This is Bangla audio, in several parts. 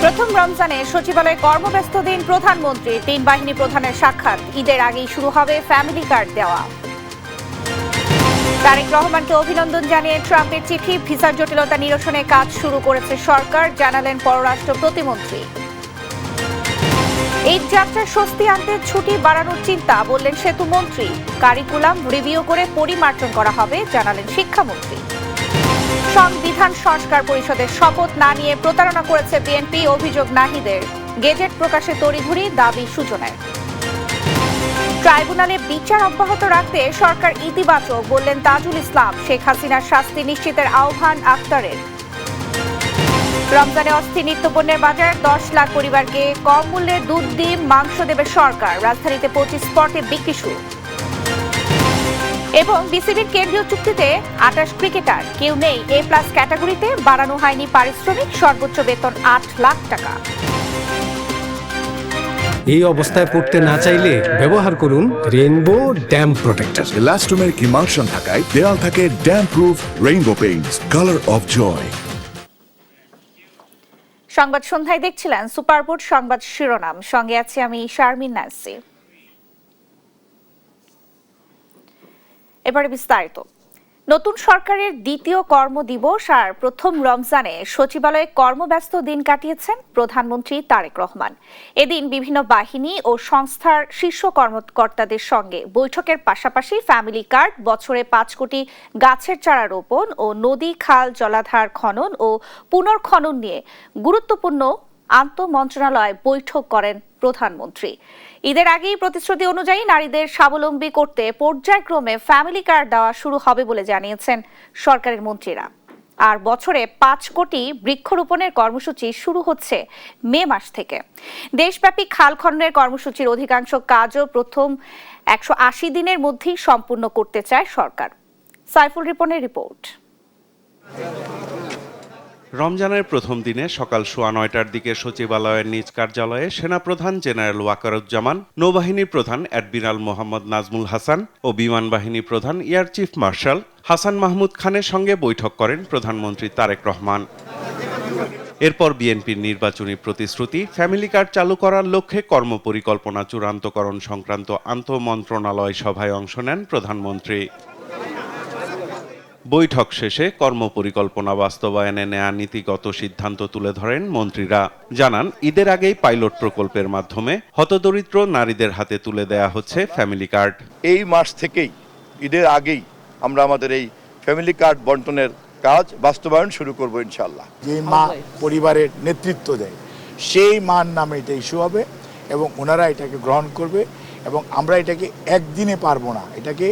প্রথম রমজানে সচিবালয়ে কর্মব্যস্ত দিন প্রধানমন্ত্রী, 3 বাহিনী প্রধানের সাক্ষাৎ। ঈদের আগেই শুরু হবে ফ্যামিলি কার্ড দেওয়া। তারেক রহমানকে অভিনন্দন জানিয়ে ট্রাম্পের চিঠি, ভিসার জটিলতা নিরসনে কাজ শুরু করেছে সরকার, জানালেন পররাষ্ট্র প্রতিমন্ত্রী। ঈদ যাত্রার স্বস্তি আনতে ছুটি বাড়ানোর চিন্তা, বললেন সেতুমন্ত্রী। কারিকুলাম রিভিউ করে পরিমার্জন করা হবে, জানালেন শিক্ষামন্ত্রী। সংবিধান সংস্কার পরিষদের শপথ না নিয়ে প্রতারণা করেছে বিএনপি, অভিযোগ নাহিদের। গেজেট প্রকাশে তড়িঘড়ি, দাবি সুজনের। ট্রাইব্যুনালে বিচার অব্যাহত রাখতে সরকার ইতিবাচক, বললেন তাজুল ইসলাম। শেখ হাসিনার শাস্তি নিশ্চিতের আহ্বান আক্তারের। রমজানে অস্থির নিত্যপণ্যের বাজার, 10 লাখ পরিবারকে কম মূল্যে দুধ, ডিম, মাংস দেবে সরকার। রাজধানীতে 25 স্পটে বিক্রি শুরু। এবং বিসিবির কেন্দ্রীয় চুক্তিতে 28 ক্রিকেটার, কেউ নেই A+ ক্যাটাগরিতে। বাড়ানো হয়নি পারিশ্রমিক, সর্বোচ্চ বেতন 8 লাখ টাকা। এই অবস্থায় পড়তে না চাইলে ব্যবহার করুন রেইনবো ড্যাম প্রোটেক্টর। ইলাস্টোমের ইমার্শন থাকায় দেয়াল থাকে damp proof rainbow paints, colour of joy. সংবাদ সন্ধ্যায় দেখছিলেন সুপারবোর্ড সংবাদ শিরোনাম, সঙ্গে আছি আমি শারমিন নাসি। এবারে বিস্তারিত। নতুন সরকারের দ্বিতীয় কর্মদিবস আর প্রথম রমজানে সচিবালয়ে কর্মব্যস্ত দিন কাটিয়েছেন প্রধানমন্ত্রী তারেক রহমান। এদিন বিভিন্ন বাহিনী ও সংস্থার শীর্ষ কর্মকর্তাদের সঙ্গে বৈঠকের পাশাপাশি ফ্যামিলি কার্ড, বছরে 5 কোটি গাছের চারা রোপণ ও নদী, খাল, জলাধার খনন ও পুনর্খনন নিয়ে গুরুত্বপূর্ণ আন্তঃমন্ত্রণালয় বৈঠক করেন প্রধানমন্ত্রী। ঈদের আগেই প্রতিশ্রুতি অনুযায়ী নারীদের স্বাবলম্বী করতে পর্যায়ক্রমে ফ্যামিলি কার্ড দেওয়া শুরু হবে বলে জানিয়েছেন সরকারের মন্ত্রীরা। আর বছরে 5 কোটি বৃক্ষরোপণের কর্মসূচি শুরু হচ্ছে মে মাস থেকে। দেশব্যাপী খাল খননের কর্মসূচির অধিকাংশ কাজও প্রথম 180 দিনের মধ্যেই সম্পূর্ণ করতে চায় সরকার। সাইফুল রিপনের রিপোর্ট। রমজানের প্রথম দিনে সকাল 9:15টার দিকে সচিবালয়ের নিজ কার্যালয়ে সেনাপ্রধান জেনারেল ওয়াকারুজ্জামান, নৌবাহিনী প্রধান অ্যাডমিরাল মোহাম্মদ নাজমুল হাসান ও বিমান বাহিনী প্রধান air chief marshal Hasan Mahmud খানের সঙ্গে বৈঠক করেন প্রধানমন্ত্রী তারেক রহমান। এরপর বিএনপির নির্বাচনী প্রতিশ্রুতি, ফ্যামিলি কার্ড চালু করার লক্ষ্যে কর্মপরিকল্পনা চূড়ান্তকরণ সংক্রান্ত আন্তঃমন্ত্রণালয় সভায় অংশ নেন প্রধানমন্ত্রী। বৈঠক শেষে কর্মপরিকল্পনা বাস্তবায়নে নেয়া নীতিগত সিদ্ধান্ত তুলে ধরেন মন্ত্রীরা। জানান, ঈদের আগেই পাইলট প্রকল্পের মাধ্যমে হতদরিদ্র নারীদের হাতে তুলে দেয়া হচ্ছে ফ্যামিলি কার্ড। এই মাস থেকেই, ঈদের আগেই আমরা আমাদের এই ফ্যামিলি কার্ড বন্টনের কাজ বাস্তবায়ন শুরু করব ইনশাআল্লাহ। যে মা পরিবারের নেতৃত্ব দেয় সেই মার নামে এটা ইস্যু হবে এবং ওনারা এটাকে গ্রহণ করবে এবং আমরা এটাকে একদিনে পারবো না, এটাকে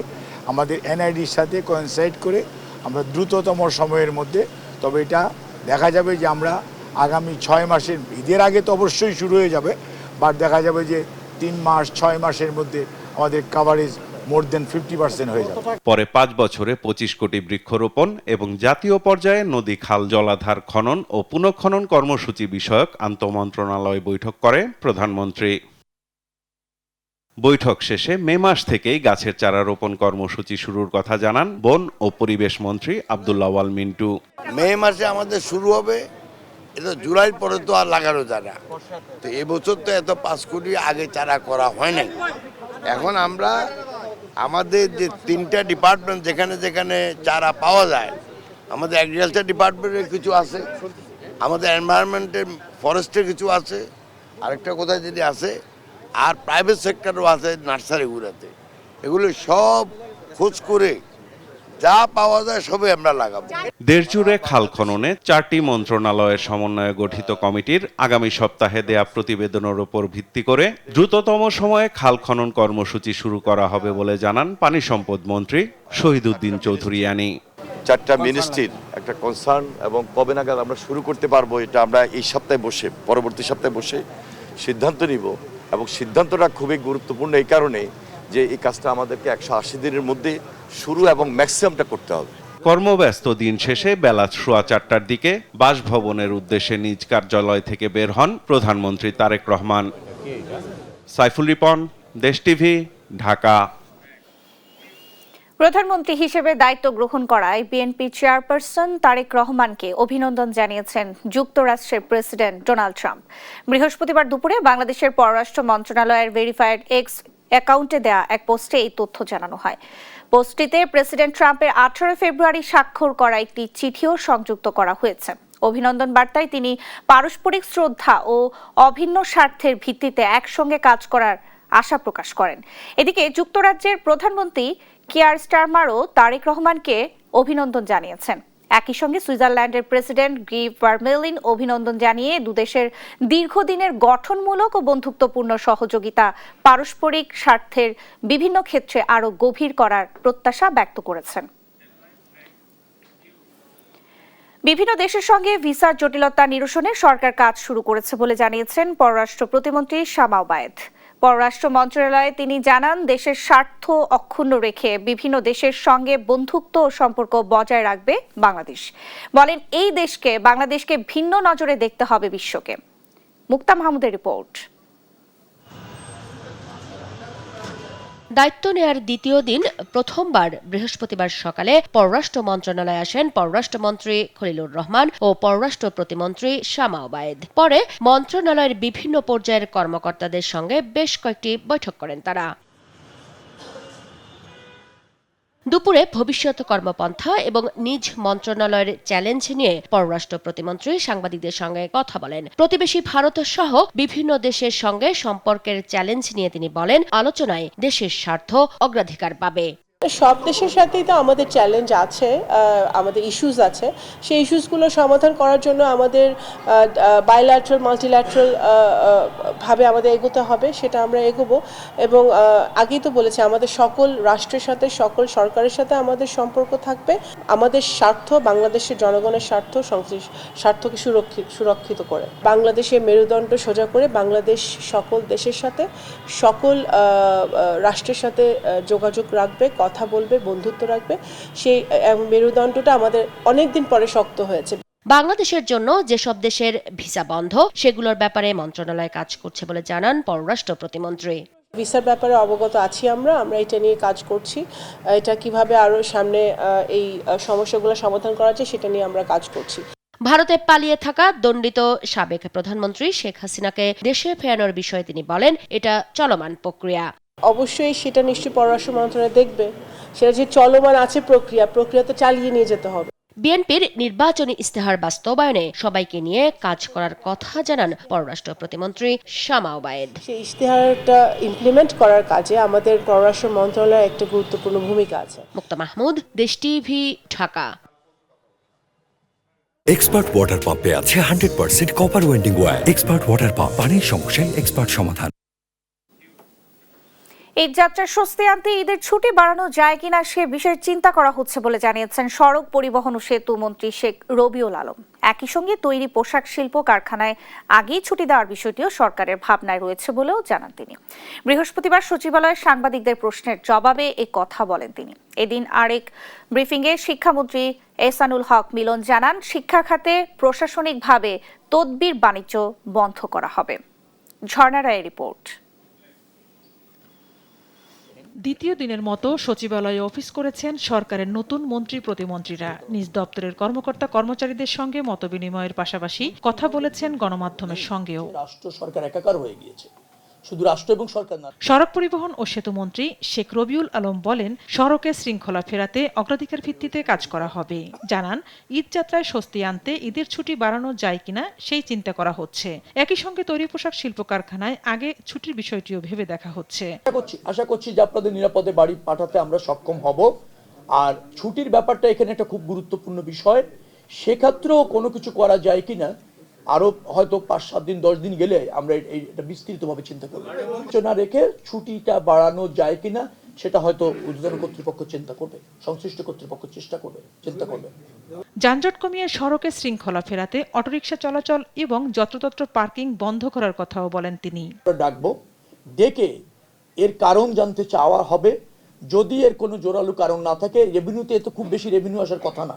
আমাদের এনআইডির সাথে কোইনসাইড করে আমরা দ্রুততম সময়ের মধ্যে, তবে এটা দেখা যাবে যে আমরা আগামী 6 মাসের, ঈদের আগে তো অবশ্যই শুরু হয়ে যাবে, বাট দেখা যাবে যে 3 মাস 6 মাসের মধ্যে আমাদের কাভারেজ মোর দেন 50% হয়ে যাবে। পরে 5 বছরে 25 কোটি বৃক্ষরোপণ এবং জাতীয় পর্যায়ে নদী, খাল, জলাধার খনন ও পুনঃখনন কর্মসূচি বিষয়ক আন্তঃমন্ত্রণালয় বৈঠক করে প্রধানমন্ত্রী। বৈঠক শেষে মে মাস থেকেই গাছের চারা রোপণ কর্মসূচি শুরুর কথা জানান বন ও পরিবেশ মন্ত্রী আব্দুল্লাহ ওয়াল মিন্টু। মে মাসে আমাদের শুরু হবে, এটা জুলাই পরে তো আর লাগানো যায় না। তো এবছর তো এত 5 কোটি আগে চারা করা হয় নাই। এখন আমরা আমাদের যে 3টা ডিপার্টমেন্ট যেখানে যেখানে চারা পাওয়া যায়, আমাদের এগ্রিকালচার ডিপার্টমেন্টের কিছু আছে, আমাদের এনভায়রনমেন্টের ফরেস্টের কিছু আছে, আরেকটা কোথায় যদি আছে, আর প্রাইভেট সেক্টরও আছে নার্সারিগুলোতে। এগুলো সব খোঁজ করে যা পাওয়া যায় সবে আমরা লাগাবো। দেশজুড়ে খাল খননে 4টি মন্ত্রণালয়ের সমন্বয়ে গঠিত কমিটির আগামী সপ্তাহে দেয়া প্রতিবেদনের উপর ভিত্তি করে দ্রুততম সময়ে খাল খনন কর্মসূচি শুরু করা হবে বলে জানান পানি সম্পদ মন্ত্রী শহীদুদ্দিন চৌধুরিয়ানী। 4টা মিনিস্ট্রির একটা কনসার্ন এবং কবে নাগাদ আমরা শুরু করতে পারবো, এটা আমরা এই সপ্তাহে বসে, পরবর্তী সপ্তাহে বসে সিদ্ধান্ত নিব। এবং সিদ্ধান্তটা খুবই গুরুত্বপূর্ণ এই কারণে যে এই কাজটা আমাদেরকে 180 দিনের মধ্যে শুরু এবং ম্যাক্সিমামটা করতে হবে। কর্মব্যস্ত দিন শেষে বেলা 4:15টার দিকে বাসভবনের উদ্দেশ্যে নিজ কার্যালয় থেকে বের হন প্রধানমন্ত্রী তারেক রহমান। সাইফুল রিপন, দেশ টিভি, ঢাকা। প্রধানমন্ত্রী হিসেবে দায়িত্ব গ্রহণ করায় বিএনপি চেয়ারপারসন তারেক রহমানকে অভিনন্দন জানিয়েছেন যুক্তরাষ্ট্রের প্রেসিডেন্ট ডোনাল্ড ট্রাম্প। বৃহস্পতিবার দুপুরে বাংলাদেশের পররাষ্ট্র মন্ত্রণালয়ের ভেরিফাইড এক্স অ্যাকাউন্টে দেয়া এক পোস্টে এই তথ্য জানানো হয়। পোস্টটিতে প্রেসিডেন্ট ট্রাম্পের 18 ফেব্রুয়ারি স্বাক্ষর করা একটি চিঠিও সংযুক্ত করা হয়েছে। অভিনন্দন বার্তায় তিনি পারস্পরিক শ্রদ্ধা ও অভিন্ন স্বার্থের ভিত্তিতে একসঙ্গে কাজ করার আশা প্রকাশ করেন। এদিকে যুক্তরাজ্যের প্রধানমন্ত্রী কিয়ার স্টারমারও তারেক রহমানকে অভিনন্দন জানিয়েছেন। একই সঙ্গে সুইজারল্যান্ডের প্রেসিডেন্ট গি ভারমেলিন অভিনন্দন জানিয়ে দুদেশের দীর্ঘদিনের গঠনমূলক ও বন্ধুত্বপূর্ণ সহযোগিতা পারস্পরিক স্বার্থের বিভিন্ন ক্ষেত্রে আরও গভীর করার প্রত্যাশা ব্যক্ত করেছেন। বিভিন্ন দেশের সঙ্গে ভিসার জটিলতা নিরসনে সরকার কাজ শুরু করেছে বলে জানিয়েছেন পররাষ্ট্র প্রতিমন্ত্রী শামা ওবায়েদ। পররাষ্ট্র মন্ত্রণালয়ে তিনি জানান, দেশের স্বার্থ অক্ষুণ্ণ রেখে বিভিন্ন দেশের সঙ্গে বন্ধুত্ব ও সম্পর্ক বজায় রাখবে বাংলাদেশ। বলেন, এই দেশকে বাংলাদেশকে ভিন্ন নজরে দেখতে হবে বিশ্বকে। মুক্তা মাহমুদের রিপোর্ট। দায়িত্ব নেয়ার দ্বিতীয় দিন প্রথমবার বৃহস্পতিবার সকালে পররাষ্ট্র মন্ত্রণালয়ে আসেন পররাষ্ট্রমন্ত্রী খলিলুর রহমান ও পররাষ্ট্র প্রতিমন্ত্রী শামা ওবায়েদ। পরে মন্ত্রণালয়ের বিভিন্ন পর্যায়ের কর্মকর্তাদের সঙ্গে বেশ কয়েকটি বৈঠক করেন তারা। দুপুরে ভবিষ্যৎ কর্মপন্থা এবং নিজ মন্ত্রণালয়ের চ্যালেঞ্জ নিয়ে পররাষ্ট্র প্রতিমন্ত্রী সাংবাদিকদের সঙ্গে কথা বলেন। প্রতিবেশী ভারত সহ বিভিন্ন দেশের সঙ্গে সম্পর্কের চ্যালেঞ্জ নিয়ে তিনি বলেন, আলোচনায় দেশের স্বার্থ অগ্রাধিকার পাবে। সব দেশের সাথেই তো আমাদের চ্যালেঞ্জ আছে, আমাদের ইস্যুস আছে। সেই ইস্যুসগুলো সমাধান করার জন্য আমাদের বাইল্যাটারাল মাল্টিল্যাটারাল ভাবে আমাদের এগোতে হবে, সেটা আমরা এগোবো। এবং আগেই তো বলেছি, আমাদের সকল রাষ্ট্রের সাথে সকল সরকারের সাথে আমাদের সম্পর্ক থাকবে। আমাদের স্বার্থ, বাংলাদেশের জনগণের স্বার্থকে সুরক্ষিত করে, বাংলাদেশের মেরুদণ্ড সোজা করে বাংলাদেশ সকল দেশের সাথে সকল রাষ্ট্রের সাথে যোগাযোগ রাখবে, কথা বলবে, বন্ধুত্ব রাখবে। সেই মেরুদণ্ডটা আমাদের অনেকদিন পরে শক্ত হয়েছে। বাংলাদেশের জন্য যেসব দেশের ভিসা বন্ধ, সেগুলোর ব্যাপারে মন্ত্রণালয় কাজ করছে বলে জানান পররাষ্ট্র প্রতিমন্ত্রী। ভিসার ব্যাপারে অবগত আছি, আমরা এটা নিয়ে কাজ করছি। এটা কিভাবে আরো সামনে এই সমস্যাগুলো সমাধান করা যায় সেটা নিয়ে আমরা কাজ করছি। ভারতে পালিয়ে থাকা দণ্ডিত সাবেক প্রধানমন্ত্রী শেখ হাসিনাকে দেশে ফেরানোর বিষয়ে তিনি বলেন, এটা চলমান প্রক্রিয়া। অবশ্যই সেটা নিশ্চয়ই পররাষ্ট্র মন্ত্রণালয় দেখবে। সেটা যে চলমান আছে প্রক্রিয়া তো চালিয়ে নিয়ে যেতে হবে। বিএনপির নির্বাচনী ইস্তেহার বাস্তবায়নে সবাইকে নিয়ে কাজ করার কথা জানান পররাষ্ট্র প্রতিমন্ত্রী শামা ওবায়েদ। সেই ইস্তেহারটা ইমপ্লিমেন্ট করার কাজে আমাদের পররাষ্ট্র মন্ত্রণালয়ের একটা গুরুত্বপূর্ণ ভূমিকা আছে। মুক্তা মাহমুদ, দেশ টিভি, ঢাকা। এক্সপার্ট ওয়াটার পাম্পে আছে 100% copper winding wire. Expert water pump, পানির সমস্যায় এক্সপার্ট সমাধান। ঈদ যাত্রার স্বস্তি আনতে ঈদের ছুটি বাড়ানো যায় কিনা সে বিষয়ে চিন্তা করা হচ্ছে বলে জানিয়েছেন সড়ক পরিবহন ও সেতু মন্ত্রী শেখ রবিউল আলম। একই সঙ্গে তৈরি পোশাক শিল্প কারখানায় আগেই ছুটি দেওয়ার বিষয়টিও সরকারের ভাবনায় রয়েছে বলেও জানান তিনি। বৃহস্পতিবার সচিবালয়ে সাংবাদিকদের প্রশ্নের জবাবে এ কথা বলেন তিনি। এদিন আরেক ব্রিফিংয়ে শিক্ষামন্ত্রী এহসানুল হক মিলন জানান, শিক্ষা খাতে প্রশাসনিকভাবে তদবির বাণিজ্য বন্ধ করা হবে। ঝর্ণা রায়ের রিপোর্ট। দ্বিতীয় দিনের মতো সচিবালয়ে অফিস করেছেন সরকারের নতুন মন্ত্রী প্রতিমন্ত্রীরা। নিজ দপ্তরের কর্মকর্তা কর্মচারীদের সঙ্গে মতবিনিময়ের পাশাপাশি কথা বলেছেন গণমাধ্যমের সঙ্গেও। রাষ্ট্র সরকার একাকার হয়ে গিয়েছে, শুধু রাষ্ট্র এবং সরকার না। সড়ক পরিবহন ও সেতু মন্ত্রী শেখ রবিউল আলম বলেন, সড়কে শৃঙ্খলা ফেরাতে অগ্রাধিকার ভিত্তিতে কাজ করা হবে। জানান, ঈদ যাত্রায় স্বস্তি আনতে ঈদের ছুটি বাড়ানো যায় কিনা সেই চিন্তা করা হচ্ছে। একই সঙ্গে তৈরি পোশাক শিল্প কারখানায় আগে ছুটির বিষয়টিও ভেবে দেখা হচ্ছে। আশা করছি যে আপনাদের নিরাপদে বাড়ি পাঠাতে আমরা সক্ষম হব। আর ছুটির ব্যাপারটা এখানে একটা খুব গুরুত্বপূর্ণ বিষয়। সেক্ষেত্রেও কোনো কিছু করা যায় কিনা আরো হয়তো 5-7 দিন 10 দিন গেলে আমরা এটা বিস্তৃতভাবে চিন্তা করব। আলোচনা রেখে ছুটিটা বাড়ানো যায় কিনা সেটা হয়তো উদ্বোধন কর্তৃপক্ষ চিন্তা করবে, সংশ্লিষ্ট কর্তৃপক্ষ চিন্তা করবে। যানজট কমিয়ে সড়কে শৃঙ্খলা ফেরাতে অটোরিকশা চলাচল এবং যত্রতত্র পার্কিং বন্ধ করার কথাও বলেন তিনি। ডাকবো, ডেকে এর কারণ জানতে চাওয়া হবে। যদি এর কোনো জোরালো কারণ না থাকে, রেভিনিউতে এত খুব বেশি রেভিনিউ আসার কথা না,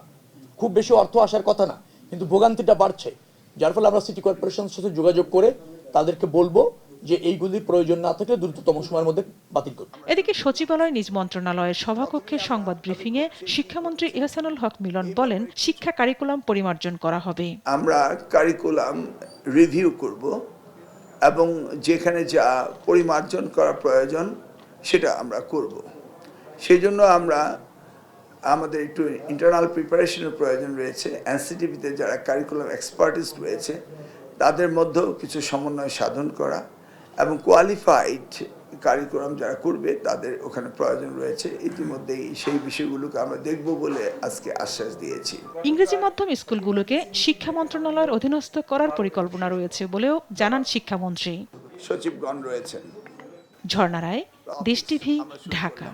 খুব বেশি অর্থ আসার কথা না, কিন্তু ভোগান্তিটা বাড়ছে। যার ফলে আমরা সিটি কর্পোরেশনের সাথে যোগাযোগ করে তাদেরকে বলবো যে এইগুলি প্রয়োজন না থাকলে দ্রুততম সময়ের মধ্যে বাতিল করবে। এদিকে সচিবালয় নিজ মন্ত্রণালয়ের সভাকক্ষে সংবাদ ব্রিফিংয়ে শিক্ষামন্ত্রী ইহসানুল হক মিলন বলেন, শিক্ষা কারিকুলাম পরিমার্জন করা হবে। আমরা কারিকুলাম রিভিউ করব এবং যেখানে যা পরিমার্জন করা প্রয়োজন সেটা আমরা করব। সেই জন্য আমাদের একটু ইন্টারনাল প্রিপারেশনের প্রয়োজন রয়েছে। এনসিটিভিতে যারা কারিকুলাম এক্সপার্টিস রয়েছে তাদের মধ্যেও কিছু সমন্বয় সাধন করা এবং কোয়ালিফাইড কারিকুলাম যারা করবে তাদের ওখানে প্রয়োজন রয়েছে। ইতিমধ্যেই সেই বিষয়গুলোকে আমরা দেখব বলে আজকে আশ্বাস দিয়েছি। ইংরেজি মাধ্যম স্কুলগুলোকে শিক্ষা মন্ত্রণালয়ের অধীনস্থ করার পরিকল্পনা রয়েছে বলেও জানান শিক্ষামন্ত্রী। সচিবগণ রয়েছেন। ঝর্ণা রায়, দেশ টিভি, ঢাকা।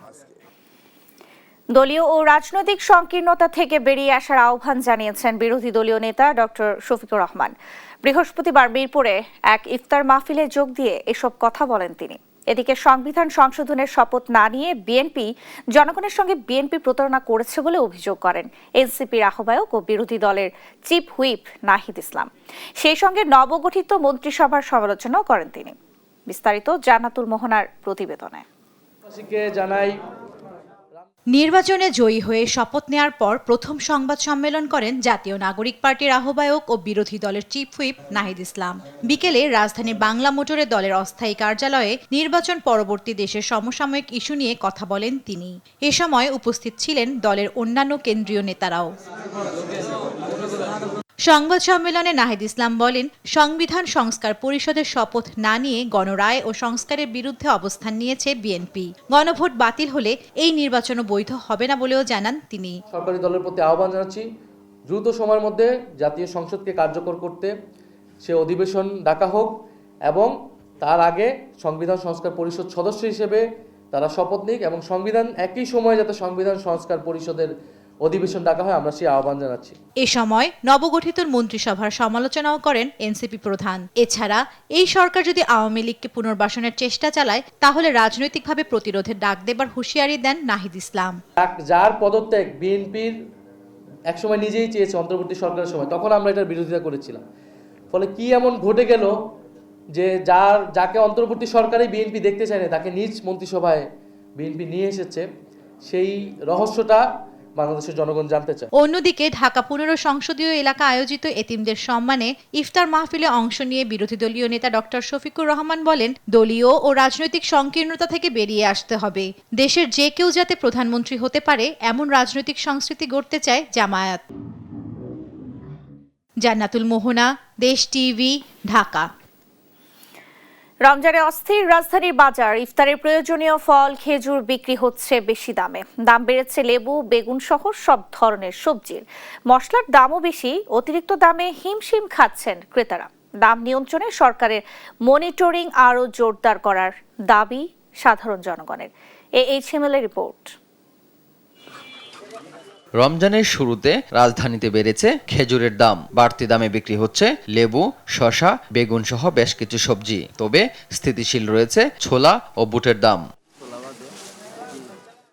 দলীয় ও রাজনৈতিক সংকীর্ণতা থেকে বেরিয়ে আসার আহ্বান জানিয়েছেন বিরোধী দলীয় নেতা ডক্টর শফিকুর রহমান। বৃহস্পতিবার মিরপুরে এক ইফতার মাহফিলে যোগ দিয়ে এসব কথা বলেন তিনি। এদিকে সংবিধান সংশোধনের শপথ না নিয়ে বিএনপি জনগণের সঙ্গে প্রতারণা করেছে বলে অভিযোগ করেন এনসিপির আহ্বায়ক ও বিরোধী দলের চিফ হুইপ নাহিদ ইসলাম। সেই সঙ্গে নবগঠিত মন্ত্রিসভার সমালোচনাও করেন তিনি। বিস্তারিত জান্নাতুল মোহনার প্রতিবেদনে। নির্বাচনে জয়ী হয়ে শপথ নেয়ার পর প্রথম সংবাদ সম্মেলন করেন জাতীয় নাগরিক পার্টির আহ্বায়ক ও বিরোধী দলের চিফ হুইপ নাহিদ ইসলাম। বিকেলে রাজধানীর বাংলা মোটরে দলের অস্থায়ী কার্যালয়ে নির্বাচন পরবর্তী দেশের সমসাময়িক ইস্যু নিয়ে কথা বলেন তিনি। এ সময় উপস্থিত ছিলেন দলের অন্যান্য কেন্দ্রীয় নেতারাও। সংবাদ সম্মেলনে নাহিদ ইসলাম বলেন, সংবিধান সংস্কার পরিষদের শপথ না নিয়ে গণরায় ও সংস্কারের বিরুদ্ধে অবস্থান নিয়েছে বিএনপি। গণভোট বাতিল হলে এই নির্বাচনও বৈধ হবে না বলেও জানান তিনি। সরকারি দলের প্রতি আহ্বান জানাচ্ছি, দ্রুত সময়ের মধ্যে জাতীয় সংসদকে কার্যকর করতে সে অধিবেশন ডাকা হোক এবং তার আগে সংবিধান সংস্কার পরিষদ সদস্য হিসেবে তারা শপথ নিক এবং সংবিধান একই সময়ে যাতে সংবিধান সংস্কার পরিষদের অধিবেশন ডাকা হয়, আমরা সেই আহ্বান জানাচ্ছি। এ সময় নবগঠিত মন্ত্রিসভার সমালোচনাও করেন এনসিপি প্রধান। এছাড়া এই সরকার যদি আওয়ামী লীগকে পুনর্বাসনের চেষ্টা চালায় তাহলে রাজনৈতিকভাবে প্রতিরোধের ডাক দেবার হুঁশিয়ারি দেন নাহিদ ইসলাম। যার পদত্যাগ বিএনপির একসময় নিজেই চেয়েছে অন্তর্বর্তী সরকারের সময়, তখন আমরা এটার বিরোধিতা করেছিলাম। ফলে কি এমন ঘটে গেল যে যাকে অন্তর্বর্তী সরকারে বিএনপি দেখতে চায় না তাকে নিজ মন্ত্রিসভায় বিএনপি নিয়ে এসেছে, সেই রহস্যটা বাংলাদেশের জনগণ জানতে চায়। অন্যদিকে ঢাকা 15 সংসদীয় এলাকা আয়োজিত এতিমদের সম্মানে ইফতার মাহফিলে অংশ নিয়ে বিরোধী দলীয় নেতা ডক্টর শফিকুর রহমান বলেন, দলীয় ও রাজনৈতিক সংকীর্ণতা থেকে বেরিয়ে আসতে হবে। দেশের যে কেউ যাতে প্রধানমন্ত্রী হতে পারে এমন রাজনৈতিক সংস্কৃতি গড়তে চায় জামায়াত। জান্নাতুল মোহনা, দেশ টিভি, ঢাকা। রমজানে অস্থির রাজধানীর বাজার। ইফতারের প্রয়োজনীয় ফল, খেজুর বিক্রি হচ্ছে বেশি দামে। দাম বেড়েছে লেবু, বেগুন সহ সব ধরনের সবজির। মশলার দামও বেশি। অতিরিক্ত দামে হিমশিম খাচ্ছেন ক্রেতারা। দাম নিয়ন্ত্রণে সরকারের মনিটরিং আরও জোরদার করার দাবি সাধারণ জনগণের। HML এর রিপোর্ট। রমজানের শুরুতে রাজধানীতে বেড়েছে খেজুরের দাম। বাড়তি দামে বিক্রি হচ্ছে লেবু, শসা, বেগুন সহ বেশ কিছু সবজি। তবে স্থিতিশীল রয়েছে ছোলা ও বুটের দাম।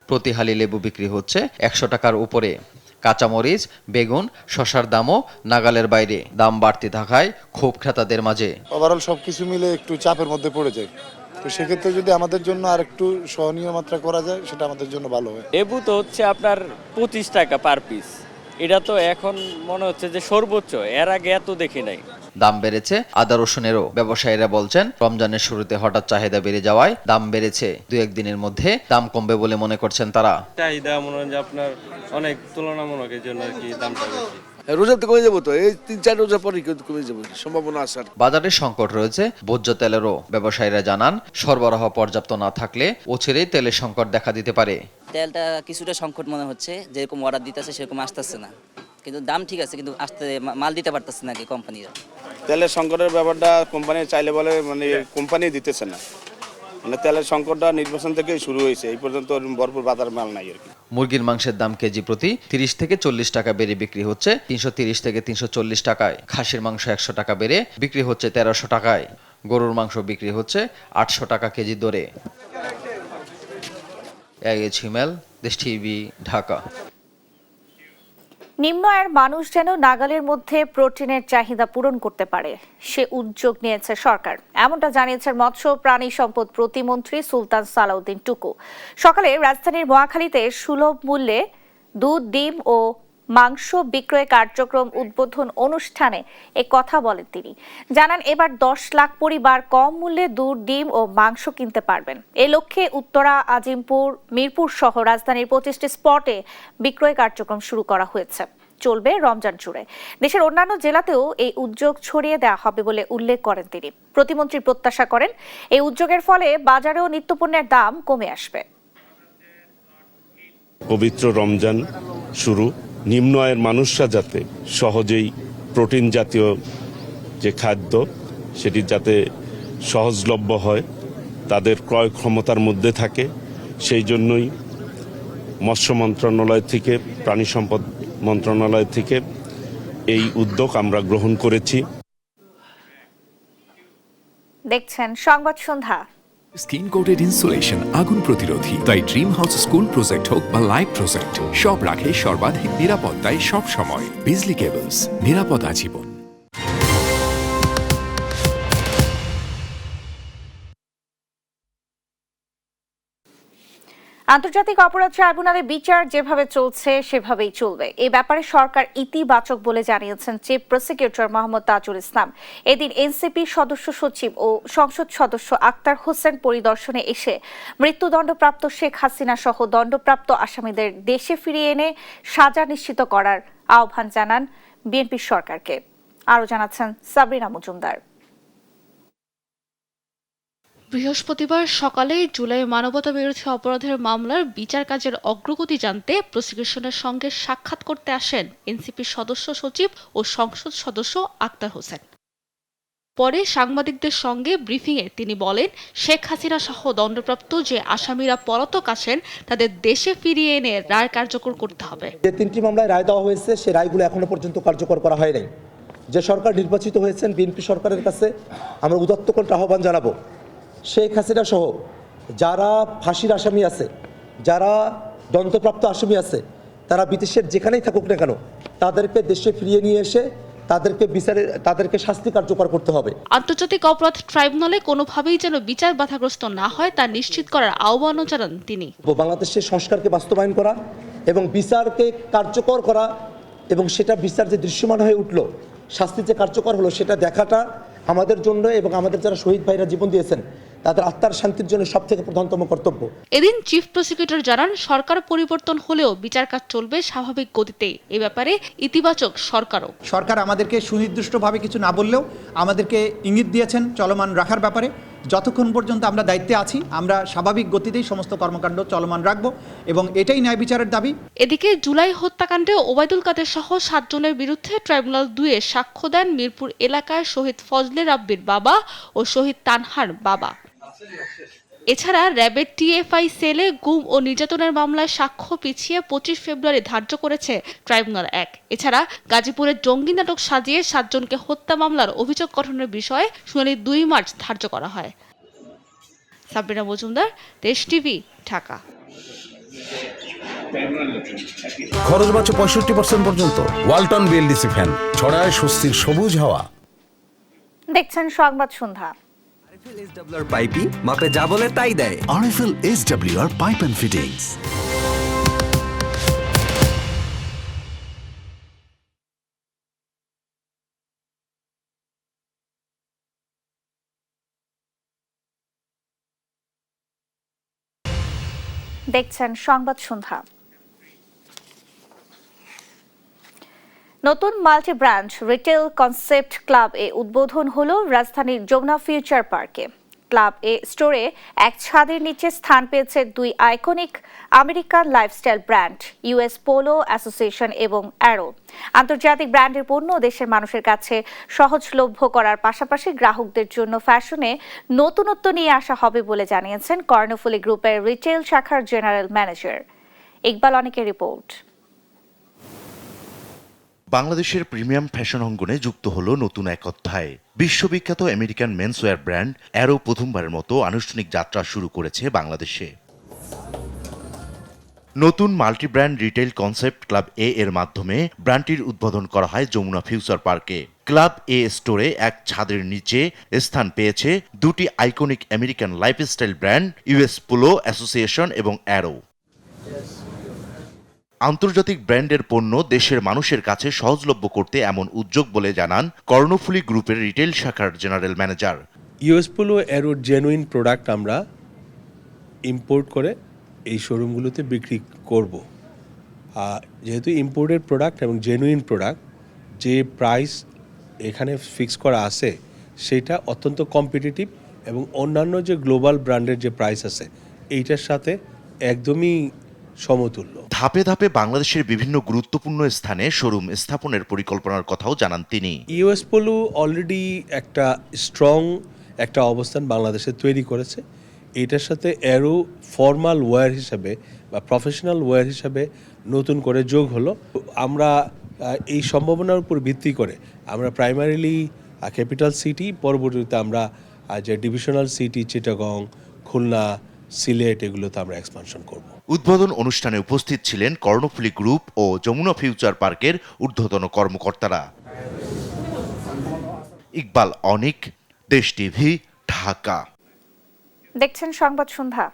প্রতি হালি লেবু বিক্রি হচ্ছে 100 টাকার উপরে। কাঁচামরিচ, বেগুন, শসার দামও নাগালের বাইরে। দাম বাড়তি থাকায় ক্ষোভ ক্রেতাদের মাঝে। ওভারঅল সবকিছু মিলে একটু চাপের মধ্যে পড়ে যায়। তো সেক্ষেত্রে যদি আমাদের জন্য আর একটু সহনীয় মাত্রা করা যায় সেটা আমাদের জন্য ভালো হয়। লেবু তো হচ্ছে আপনার 25 টাকা পার পিস। এটা তো এখন মনে হচ্ছে যে সর্বোচ্চ, এর আগে এত দেখি নাই। দাম বেড়েছে আদা রসুনেরও। ব্যবসায়ীরা বলছেন, রমজানের শুরুতে হঠাৎ চাহিদা বেড়ে যাওয়ায় দাম বেড়েছে। 2-1 দিনের মধ্যে দাম কমবে বলে মনে করছেন তারা। চাহিদা মনে হয় যে আপনার অনেক তুলনামূলক, এই জন্য আর কি দামটা বেশি। রোজা তো কমে যাবো, তো এই 3-4 রোজা পরে কমে যাবে, সম্ভাবনা আছে। বাজারে সংকট রয়েছে ভোজ্য তেলেরও। ব্যবসায়ীরা জানান, সরবরাহ পর্যাপ্ত না থাকলে অচিরেই তেলের সংকট দেখা দিতে পারে। তেলটা কিছুটা সংকট মনে হচ্ছে, যেরকম অর্ডার দিতেছে সেরকম আসতেছে না, কিন্তু দাম ঠিক আছে, কিন্তু আসতে মাল দিতে পারতেছে না কি কোম্পানিরা। তেলের সংকটের ব্যাপারটা কোম্পানি চাইলে বলে কোম্পানি দিতেছে না। তেলের সংকটটা নির্বাচন থেকেই শুরু হয়েছে, এই পর্যন্ত ভরপুর বাজার মাল নাই আর কি। মুরগির মাংসের দাম কেজি প্রতি 30 থেকে 40 টাকা বেড়ে বিক্রি হচ্ছে 330 থেকে 340 টাকায়। খাসির মাংস 100 টাকা বেড়ে বিক্রি হচ্ছে 1300 টাকায়। গরুর মাংস বিক্রি হচ্ছে 800 টাকা কেজি দরে। HML, দেশ টিভি, ঢাকা। নিম্ন আয়ের মানুষ যেন নাগালের মধ্যে প্রোটিনের চাহিদা পূরণ করতে পারে সে উদ্যোগ নিয়েছে সরকার, এমনটা জানিয়েছেন মৎস্য প্রাণী সম্পদ প্রতিমন্ত্রী সুলতান সালাউদ্দিন টুকু। সকালে রাজধানীর মহাখালীতে সুলভ মূল্যে দুধ, ডিম ও মাংস বিক্রয় কার্যক্রম উদ্বোধন অনুষ্ঠানে এ কথা বলেন তিনি। জানান, এবার 10 লাখ পরিবার কম মূল্যে দুধ, ডিম ও মাংস কিনতে পারবেন। এ লক্ষ্যে উত্তরা, আজিমপুর, মিরপুর সহ রাজধানীর 25টি স্পটে বিক্রয় কার্যক্রম শুরু করা হয়েছে। চলবে রমজান জুড়ে। দেশের অন্যান্য জেলাতেও এই উদ্যোগ ছড়িয়ে দেওয়া হবে বলে উল্লেখ করেন তিনি। প্রতিমন্ত্রী প্রত্যাশা করেন, এই উদ্যোগের ফলে বাজারেও নিত্যপণ্যের দাম কমে আসবে। পবিত্র রমজান শুরু, নিম্ন আয়ের মানুষরা যাতে সহজেই প্রোটিন জাতীয় যে খাদ্য সেটি যাতে সহজলভ্য হয়, তাদের ক্রয় ক্ষমতার মধ্যে থাকে, সেই জন্যই মৎস্য মন্ত্রণালয় থেকে, প্রাণী সম্পদ মন্ত্রণালয় থেকে এই উদ্যোগ আমরা গ্রহণ করেছি। দেখছেন সংবাদ সন্ধ্যা। স্কিন কোটেড ইনসুলেশন আগুন প্রতিরোধী, তাই ড্রিম হাউস স্কুল প্রজেক্ট হোক বা লাইফ প্রজেক্ট, সব রাখে সর্বাধিক নিরাপত্তায় সব সময়। বিজলি কেবলস, নিরাপদ আজীবন। আন্তর্জাতিক অপরাধ ট্রাইব্যুনালে বিচার যেভাবে চলছে সেভাবেই চলবে, এ ব্যাপারে সরকার ইতিবাচক বলে জানিয়েছেন চিফ প্রসিকিউটর মোহাম্মদ তাজুল ইসলাম। এদিন এনসিপি সদস্য সচিব ও সংসদ সদস্য আক্তার হোসেন পরিদর্শনে এসে মৃত্যুদণ্ডপ্রাপ্ত শেখ হাসিনা সহ দণ্ডপ্রাপ্ত আসামিদের দেশে ফিরিয়ে এনে সাজা নিশ্চিত করার আহ্বান জানান বিএনপি সরকারকে। আরও জানাচ্ছেন সাবরিনা মজুমদার। বৃহস্পতিবার সকালে জুলাই মানবতাবিরোধী অপরাধের মামলার বিচার কাজের অগ্রগতি জানতে প্রসিকিউশনের সঙ্গে সাক্ষাৎ করতে আসেন এনসিপির সদস্য সচিব ও সংসদ সদস্য আক্তার হোসেন। পরে সাংবাদিকদের সঙ্গে ব্রিফিংয়ে তিনি বলেন, শেখ হাসিনা সহ দণ্ডপ্রাপ্ত যে আসামিরা পলাতক আছেন তাদের দেশে ফিরিয়ে এনে রায় কার্যকর করতে হবে। যে 3টি মামলায় রায় দেওয়া হয়েছে সে রায়গুলো এখনো পর্যন্ত কার্যকর করা হয় নাই। যে সরকার নির্বাচিত হয়েছেন বিএনপি সরকারের কাছে আমরা উদাত্ত কণ্ঠে আহ্বান জানাবো, শেখ হাসিনা সহ যারা ফাঁসির আসামি আছে, যারা দণ্ডপ্রাপ্ত আসামি আছে, তারা বিদেশের যেখানেই থাকুক না কেন তাদেরকে দেশে ফিরিয়ে নিয়ে এসে তাদেরকে শাস্তি কার্যকর করতে হবে। আন্তর্জাতিক অপরাধ ট্রাইব্যুনালে কোনোভাবেই যেন বিচার বাধাগ্রস্ত না হয় তা নিশ্চিত করার আহ্বানও জানান তিনি। বাংলাদেশের সংস্কারকে বাস্তবায়ন করা এবং বিচারকে কার্যকর করা এবং সেটা বিচার যে দৃশ্যমান হয়ে উঠল, শাস্তি যে কার্যকর হলো সেটা দেখাটা আমাদের জন্য এবং আমাদের যারা শহীদ ভাইরা জীবন দিয়েছেন তাদের আত্মার শান্তির জন্য সবথেকে প্রধানতম কর্তব্য। এদিন চিফ প্রসিকিউটর জানান, সরকার পরিবর্তন হলেও বিচার কাজ চলবে স্বাভাবিক গতিতে। এ ব্যাপারে ইতিবাচক সরকারও। সরকার আমাদেরকে সুনির্দিষ্টভাবে কিছু না বললেও আমাদেরকে ইঙ্গিত দিয়েছেন চলমান রাখার ব্যাপারে। যতক্ষণ পর্যন্ত আমরা দায়িত্বে আছি আমরা স্বাভাবিক গতিতেই সমস্ত কর্মকাণ্ড চলমান রাখব এবং এটাই ন্যায় বিচারের দাবি। এদিকে জুলাই হত্যাকাণ্ডে ওবায়দুল কাদের সহ 7 জনের বিরুদ্ধে ট্রাইব্যুনাল 2-এ সাক্ষ্য দেন মিরপুর এলাকায় শহীদ ফজলে রাব্বির বাবা ও শহীদ তানহার বাবা। এছাড়া র্যাবের টিএফআই সেলে গুম ও নির্যাতনের মামলায় সাক্ষ্য পিছিয়ে 25 ফেব্রুয়ারি ধার্য করেছে ট্রাইব্যুনাল 1। এছাড়া গাজীপুরের জঙ্গি নাটক সাজিয়ে 7 জনকে হত্যা মামলার অভিযোগ গঠনের বিষয়ে শুনানি 2 মার্চ ধার্য করা হয়। সাবরিনা মজুমদার, দেশ টিভি, ঢাকা। খরচ বাঁচে 65% পর্যন্ত। ওয়ালটন বিএলডিসি ফ্যান ছড়ায় স্বস্তির সবুজ হাওয়া। দেখছেন সংবাদ সন্ধ্যা। এসডব্লিউআর পাইপি মাপে যা বলে তাই দেয়। RFL SWR pipe and fittings. দেখছেন সংবাদ সন্ধ্যা। নতুন multi brand retail concept club A উদ্বোধন হলো রাজধানীর যমুনা ফিউচার পার্কে। ক্লাব এ স্টোরে এক ছাদের নিচে স্থান পেয়েছে 2 iconic American lifestyle brand, US Polo Association এবং অ্যারো। আন্তর্জাতিক ব্র্যান্ডের পণ্য দেশের মানুষের কাছে সহজলভ্য করার পাশাপাশি গ্রাহকদের জন্য ফ্যাশনে নতুনত্ব নিয়ে আসা হবে বলে জানিয়েছেন কর্ণফুলী গ্রুপের রিটেল শাখার জেনারেল ম্যানেজার ইকবাল অনিকের রিপোর্ট। বাংলাদেশের প্রিমিয়াম ফ্যাশন অঙ্গনে যুক্ত হলো নতুন এক অধ্যায়। বিশ্ববিখ্যাত আমেরিকান মেন্সওয়্যার ব্র্যান্ড অ্যারো প্রথমবারের মতো আনুষ্ঠানিক যাত্রা শুরু করেছে বাংলাদেশে। নতুন multi brand retail concept club A এর মাধ্যমে ব্র্যান্ডটির উদ্বোধন করা হয় যমুনা ফিউচার পার্কে। ক্লাব এ স্টোরে এক ছাদের নিচে স্থান পেয়েছে দুটি iconic American lifestyle brand US Polo Association এবং অ্যারো। আন্তর্জাতিক ব্র্যান্ডের পণ্য দেশের মানুষের কাছে সহজলভ্য করতে এমন উদ্যোগ বলে জানান কর্ণফুলী গ্রুপের রিটেল শাখার জেনারেল ম্যানেজার। ইউএস পোলো অ্যারোর জেনুইন প্রোডাক্ট আমরা ইম্পোর্ট করে এই শোরুমগুলোতে বিক্রি করব। যেহেতু ইম্পোর্টেড প্রোডাক্ট এবং জেনুইন প্রোডাক্ট, যে প্রাইস এখানে ফিক্স করা আছে সেটা অত্যন্ত কম্পিটিটিভ এবং অন্যান্য যে গ্লোবাল ব্র্যান্ডের যে প্রাইস আছে এইটার সাথে একদমই সমতুল্য। ধাপে ধাপে বাংলাদেশের বিভিন্ন গুরুত্বপূর্ণ স্থানে শোরুম স্থাপনের পরিকল্পনার কথাও জানান তিনি। ইউএস পোলো অলরেডি একটা স্ট্রং একটা অবস্থান বাংলাদেশে তৈরি করেছে। এটার সাথে অ্যারো ফর্মাল ওয়্যার হিসাবে বা প্রফেশনাল ওয়্যার হিসাবে নতুন করে যোগ হলো। আমরা এই সম্ভাবনার উপর ভিত্তি করে আমরা প্রাইমারিলি ক্যাপিটাল সিটি, পরবর্তীতে আমরা যে ডিভিশনাল সিটি চিটাগং, খুলনা, সিলেট এগুলোতে আমরা এক্সপানশন করব। উদ্বোধন অনুষ্ঠানে উপস্থিত ছিলেন কর্ণফুলী গ্রুপ ও যমুনা ফিউচার পার্কের ঊর্ধ্বতন কর্মকর্তারা। ইকবাল অনিক, দেশ টিভি, ঢাকা। দেখছেন সংবাদ সন্ধ্যা।